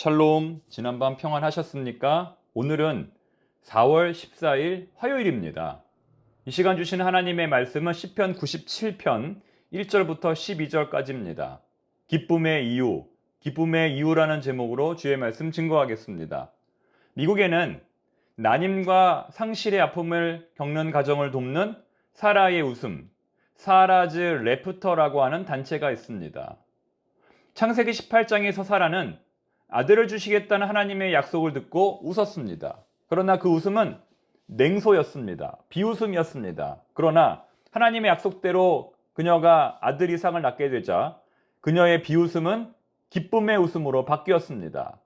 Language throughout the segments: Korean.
샬롬, 지난밤 평안하셨습니까? 오늘은 4월 14일 화요일입니다. 이 시간 주신 하나님의 말씀은 시편 97편 1절부터 12절까지입니다. 기쁨의 이유라는 제목으로 주의 말씀 증거하겠습니다. 미국에는 난임과 상실의 아픔을 겪는 가정을 돕는 사라의 웃음, 사라즈 레프터라고 하는 단체가 있습니다. 창세기 18장에서 사라는 아들을 주시겠다는 하나님의 약속을 듣고 웃었습니다. 그러나 그 웃음은 냉소였습니다. 비웃음이었습니다. 그러나 하나님의 약속대로 그녀가 아들 이상을 낳게 되자 그녀의 비웃음은 기쁨의 웃음으로 바뀌었습니다.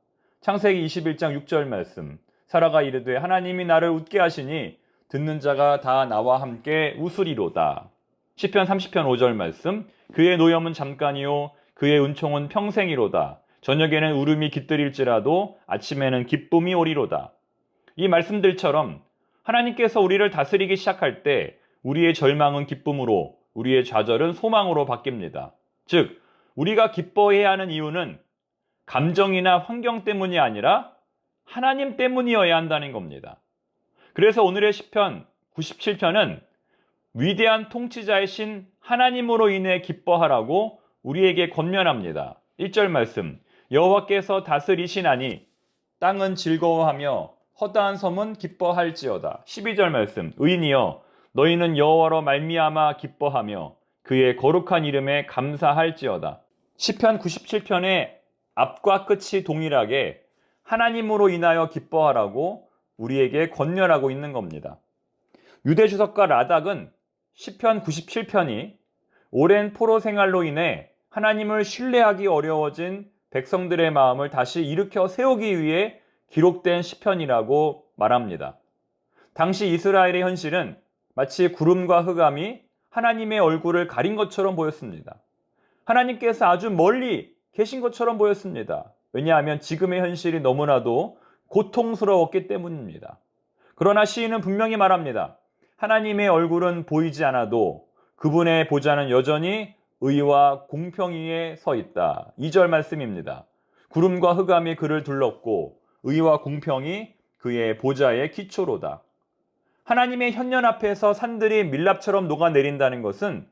창세기 21장 6절 말씀, 사라가 이르되 하나님이 나를 웃게 하시니 듣는 자가 다 나와 함께 웃으리로다. 시편 30편 5절 말씀, 그의 노염은 잠깐이요 그의 은총은 평생이로다. 저녁에는 울음이 깃들일지라도 아침에는 기쁨이 오리로다. 이 말씀들처럼 하나님께서 우리를 다스리기 시작할 때 우리의 절망은 기쁨으로, 우리의 좌절은 소망으로 바뀝니다. 즉, 우리가 기뻐해야 하는 이유는 감정이나 환경 때문이 아니라 하나님 때문이어야 한다는 겁니다. 그래서 오늘의 시편 97편은 위대한 통치자이신 하나님으로 인해 기뻐하라고 우리에게 권면합니다. 1절 말씀, 여호와께서 다스리시나니 땅은 즐거워하며 허다한 섬은 기뻐할지어다. 12절 말씀, 의인이여 너희는 여호와로 말미암아 기뻐하며 그의 거룩한 이름에 감사할지어다. 시편 97편의 앞과 끝이 동일하게 하나님으로 인하여 기뻐하라고 우리에게 권면하고 있는 겁니다. 유대 주석가 라닥은 시편 97편이 오랜 포로 생활로 인해 하나님을 신뢰하기 어려워진 백성들의 마음을 다시 일으켜 세우기 위해 기록된 시편이라고 말합니다. 당시 이스라엘의 현실은 마치 구름과 흑암이 하나님의 얼굴을 가린 것처럼 보였습니다. 하나님께서 아주 멀리 계신 것처럼 보였습니다. 왜냐하면 지금의 현실이 너무나도 고통스러웠기 때문입니다. 그러나 시인은 분명히 말합니다. 하나님의 얼굴은 보이지 않아도 그분의 보좌는 여전히 의와 공평 위에 서 있다. 2절 말씀입니다. 구름과 흑암이 그를 둘렀고 의와 공평이 그의 보좌의 기초로다. 하나님의 현년 앞에서 산들이 밀랍처럼 녹아내린다는 것은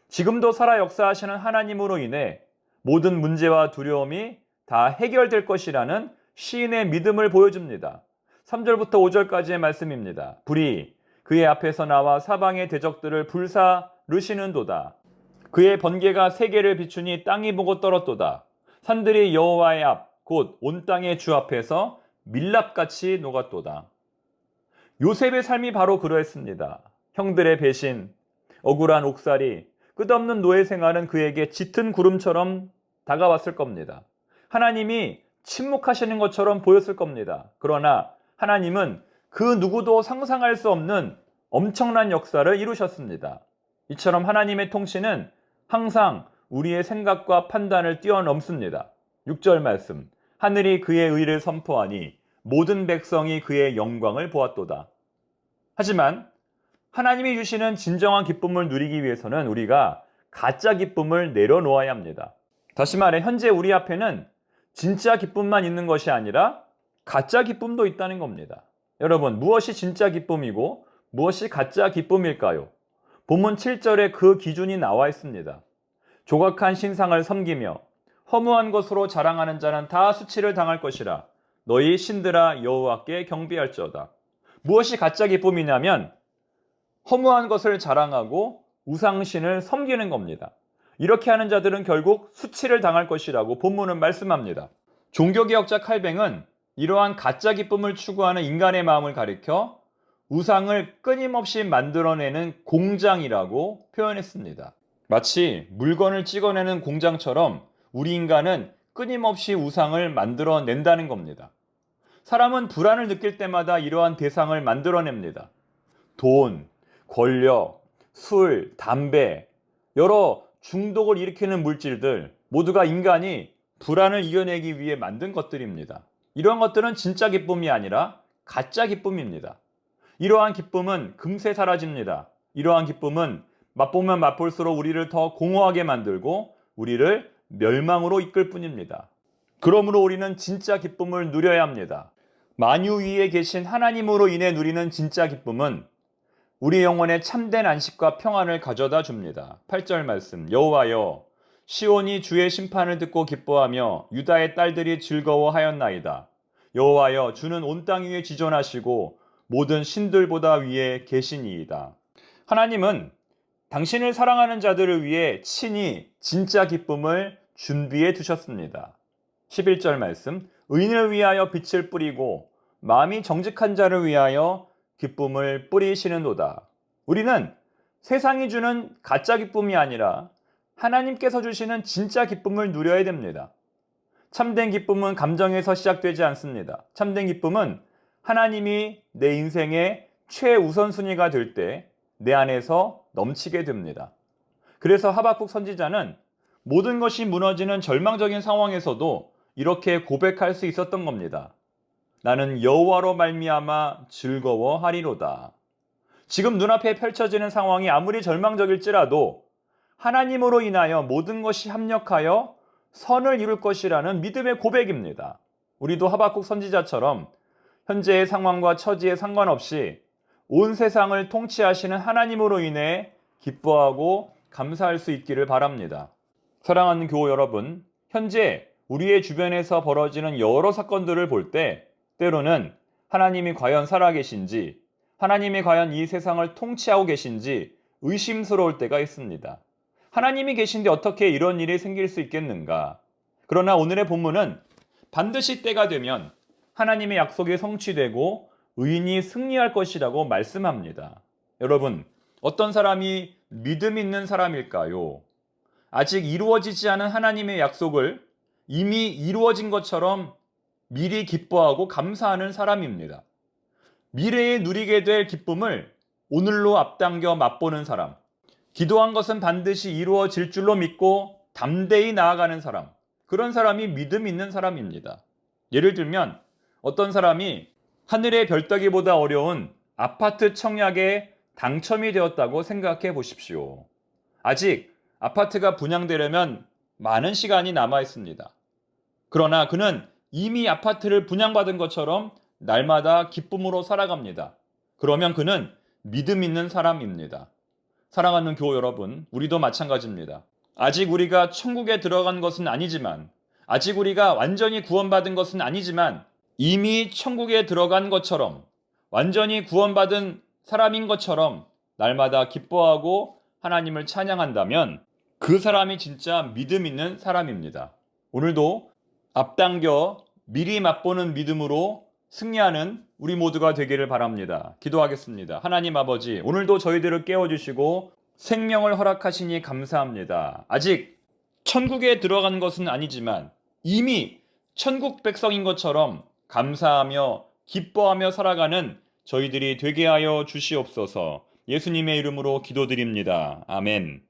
지금도 살아 역사하시는 하나님으로 인해 모든 문제와 두려움이 다 해결될 것이라는 시인의 믿음을 보여줍니다. 3절부터 5절까지의 말씀입니다. 불이 그의 앞에서 나와 사방의 대적들을 불사르시는도다. 그의 번개가 세계를 비추니 땅이 보고 떨었도다. 산들이 여호와의 앞, 곧 온 땅의 주 앞에서 밀랍같이 녹았도다. 요셉의 삶이 바로 그러했습니다. 형들의 배신, 억울한 옥살이, 끝없는 노예 생활은 그에게 짙은 구름처럼 다가왔을 겁니다. 하나님이 침묵하시는 것처럼 보였을 겁니다. 그러나 하나님은 그 누구도 상상할 수 없는 엄청난 역사를 이루셨습니다. 이처럼 하나님의 통치는 항상 우리의 생각과 판단을 뛰어넘습니다. 6절 말씀, 하늘이 그의 의를 선포하니 모든 백성이 그의 영광을 보았도다. 하지만 하나님이 주시는 진정한 기쁨을 누리기 위해서는 우리가 가짜 기쁨을 내려놓아야 합니다. 다시 말해 현재 우리 앞에는 진짜 기쁨만 있는 것이 아니라 가짜 기쁨도 있다는 겁니다. 여러분, 무엇이 진짜 기쁨이고 무엇이 가짜 기쁨일까요? 본문 7절에 그 기준이 나와 있습니다. 조각한 신상을 섬기며 허무한 것으로 자랑하는 자는 다 수치를 당할 것이라. 너희 신들아 여호와께 경배할지어다. 무엇이 가짜 기쁨이냐면 허무한 것을 자랑하고 우상신을 섬기는 겁니다. 이렇게 하는 자들은 결국 수치를 당할 것이라고 본문은 말씀합니다. 종교개혁자 칼뱅은 이러한 가짜 기쁨을 추구하는 인간의 마음을 가리켜 우상을 끊임없이 만들어내는 공장이라고 표현했습니다. 마치 물건을 찍어내는 공장처럼 우리 인간은 끊임없이 우상을 만들어낸다는 겁니다. 사람은 불안을 느낄 때마다 이러한 대상을 만들어냅니다. 돈, 권력, 술, 담배, 여러 중독을 일으키는 물질들 모두가 인간이 불안을 이겨내기 위해 만든 것들입니다. 이러한 것들은 진짜 기쁨이 아니라 가짜 기쁨입니다. 이러한 기쁨은 금세 사라집니다. 이러한 기쁨은 맛보면 맛볼수록 우리를 더 공허하게 만들고 우리를 멸망으로 이끌 뿐입니다. 그러므로 우리는 진짜 기쁨을 누려야 합니다. 만유 위에 계신 하나님으로 인해 누리는 진짜 기쁨은 우리 영혼에 참된 안식과 평안을 가져다 줍니다. 8절 말씀, 여호와여 시온이 주의 심판을 듣고 기뻐하며 유다의 딸들이 즐거워하였나이다. 여호와여 주는 온 땅 위에 지존하시고 모든 신들보다 위에 계시니이다. 하나님은 당신을 사랑하는 자들을 위해 친히 진짜 기쁨을 준비해 두셨습니다. 11절 말씀, 의인을 위하여 빛을 뿌리고 마음이 정직한 자를 위하여 기쁨을 뿌리시는도다. 우리는 세상이 주는 가짜 기쁨이 아니라 하나님께서 주시는 진짜 기쁨을 누려야 됩니다. 참된 기쁨은 감정에서 시작되지 않습니다. 참된 기쁨은 하나님이 내 인생의 최우선순위가 될 때 내 안에서 넘치게 됩니다. 그래서 하박국 선지자는 모든 것이 무너지는 절망적인 상황에서도 이렇게 고백할 수 있었던 겁니다. 나는 여호와로 말미암아 즐거워하리로다. 지금 눈앞에 펼쳐지는 상황이 아무리 절망적일지라도 하나님으로 인하여 모든 것이 합력하여 선을 이룰 것이라는 믿음의 고백입니다. 우리도 하박국 선지자처럼 현재의 상황과 처지에 상관없이 온 세상을 통치하시는 하나님으로 인해 기뻐하고 감사할 수 있기를 바랍니다. 사랑하는 교우 여러분, 현재 우리의 주변에서 벌어지는 여러 사건들을 볼 때 때로는 하나님이 과연 살아계신지, 하나님이 과연 이 세상을 통치하고 계신지 의심스러울 때가 있습니다. 하나님이 계신데 어떻게 이런 일이 생길 수 있겠는가? 그러나 오늘의 본문은 반드시 때가 되면 하나님의 약속이 성취되고 의인이 승리할 것이라고 말씀합니다. 여러분, 어떤 사람이 믿음 있는 사람일까요? 아직 이루어지지 않은 하나님의 약속을 이미 이루어진 것처럼 미리 기뻐하고 감사하는 사람입니다. 미래에 누리게 될 기쁨을 오늘로 앞당겨 맛보는 사람, 기도한 것은 반드시 이루어질 줄로 믿고 담대히 나아가는 사람, 그런 사람이 믿음 있는 사람입니다. 예를 들면 어떤 사람이 하늘의 별따기보다 어려운 아파트 청약에 당첨이 되었다고 생각해 보십시오. 아직 아파트가 분양되려면 많은 시간이 남아 있습니다. 그러나 그는 이미 아파트를 분양받은 것처럼 날마다 기쁨으로 살아갑니다. 그러면 그는 믿음 있는 사람입니다. 사랑하는 교우 여러분, 우리도 마찬가지입니다. 아직 우리가 천국에 들어간 것은 아니지만, 아직 우리가 완전히 구원받은 것은 아니지만, 이미 천국에 들어간 것처럼, 완전히 구원받은 사람인 것처럼 날마다 기뻐하고 하나님을 찬양한다면 그 사람이 진짜 믿음 있는 사람입니다. 오늘도 앞당겨 미리 맛보는 믿음으로 승리하는 우리 모두가 되기를 바랍니다. 기도하겠습니다. 하나님 아버지, 오늘도 저희들을 깨워주시고 생명을 허락하시니 감사합니다. 아직 천국에 들어간 것은 아니지만 이미 천국 백성인 것처럼 감사하며 기뻐하며 살아가는 저희들이 되게 하여 주시옵소서. 예수님의 이름으로 기도드립니다. 아멘.